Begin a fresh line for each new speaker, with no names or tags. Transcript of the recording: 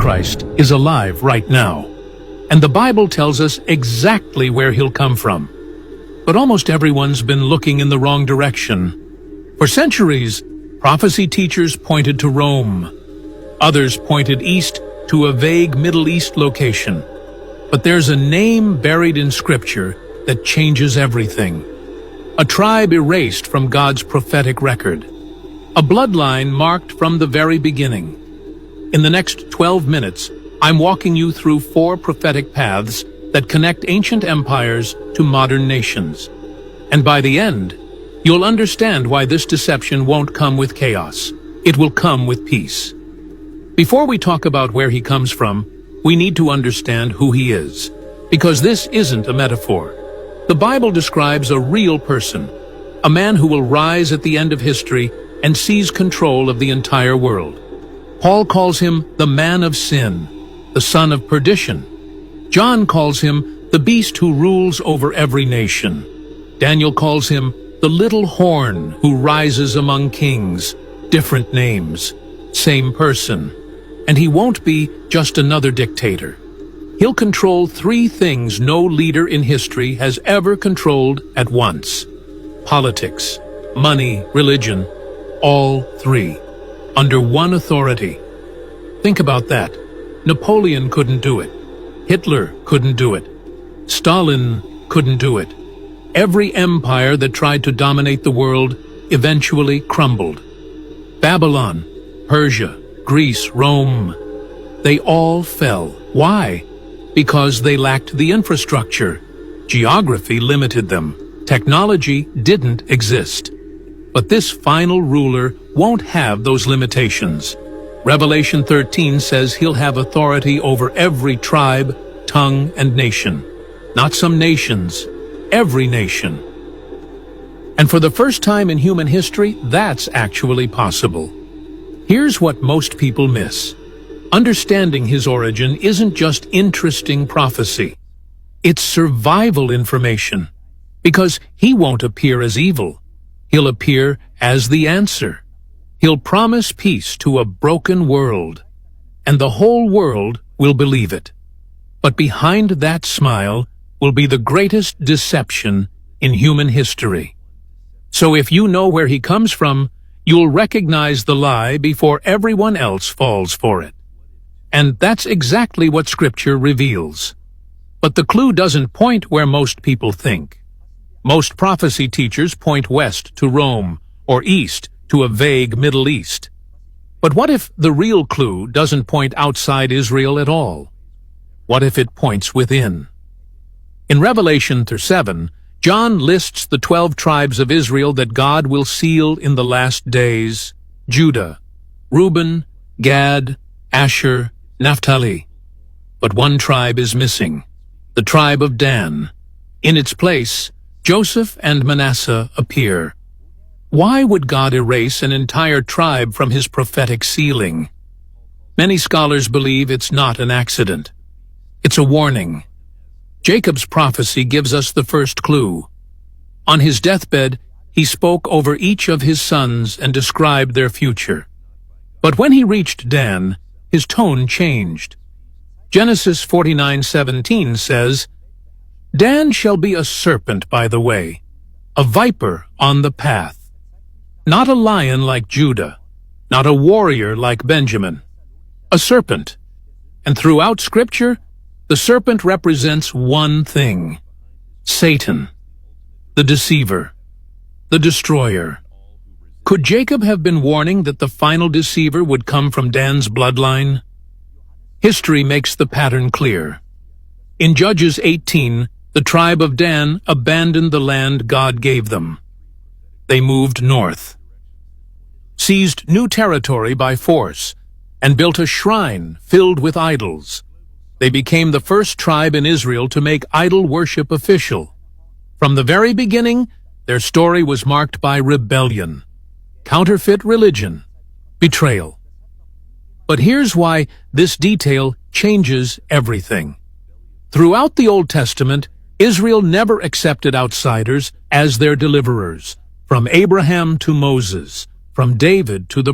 Antichrist is alive right now, and the Bible tells us exactly where he'll come from. But almost everyone's been looking in the wrong direction. For centuries, prophecy teachers pointed to Rome. Others pointed east to a vague Middle East location. But there's a name buried in Scripture that changes everything. A tribe erased from God's prophetic record. A bloodline marked from the very beginning. In the next 12 minutes, I'm walking you through 4 prophetic paths that connect ancient empires to modern nations. And by the end, you'll understand why this deception won't come with chaos. It will come with peace. Before we talk about where he comes from, we need to understand who he is, because this isn't a metaphor. The Bible describes a real person, a man who will rise at the end of history and seize control of the entire world. Paul calls him the man of sin, the son of perdition. John calls him the beast who rules over every nation. Daniel calls him the little horn who rises among kings. Different names, same person. And he won't be just another dictator. He'll control 3 things no leader in history has ever controlled at once. Politics, money, religion, all 3, under one authority. Think about that. Napoleon couldn't do it. Hitler couldn't do it. Stalin couldn't do it. Every empire that tried to dominate the world eventually crumbled. Babylon, Persia, Greece, Rome, they all fell. Why? Because they lacked the infrastructure. Geography limited them. Technology didn't exist. But this final ruler won't have those limitations. Revelation 13 says he'll have authority over every tribe, tongue, and nation. Not some nations, every nation. And for the first time in human history, that's actually possible. Here's what most people miss. Understanding his origin isn't just interesting prophecy. It's survival information. Because he won't appear as evil. He'll appear as the answer. He'll promise peace to a broken world. And the whole world will believe it. But behind that smile will be the greatest deception in human history. So if you know where he comes from, you'll recognize the lie before everyone else falls for it. And that's exactly what Scripture reveals. But the clue doesn't point where most people think. Most prophecy teachers point west to Rome, or east to a vague Middle East. But what if the real clue doesn't point outside Israel at all? What if it points within? In Revelation 7, John lists the 12 tribes of Israel that God will seal in the last days: Judah, Reuben, Gad, Asher, Naphtali. But one tribe is missing, the tribe of Dan. In its place, Joseph and Manasseh appear. Why would God erase an entire tribe from his prophetic sealing? Many scholars believe it's not an accident. It's a warning. Jacob's prophecy gives us the first clue. On his deathbed, he spoke over each of his sons and described their future. But when he reached Dan, his tone changed. Genesis 49:17 says, Dan shall be a serpent by the way, a viper on the path. Not a lion like Judah, not a warrior like Benjamin. A serpent. And throughout Scripture, the serpent represents one thing: Satan, the deceiver, the destroyer. Could Jacob have been warning that the final deceiver would come from Dan's bloodline? History makes the pattern clear. In Judges 18, the tribe of Dan abandoned the land God gave them. They moved north, seized new territory by force, and built a shrine filled with idols. They became the first tribe in Israel to make idol worship official. From the very beginning, their story was marked by rebellion, counterfeit religion, betrayal. But here's why this detail changes everything. Throughout the Old Testament, Israel never accepted outsiders as their deliverers, from Abraham to Moses, from David to the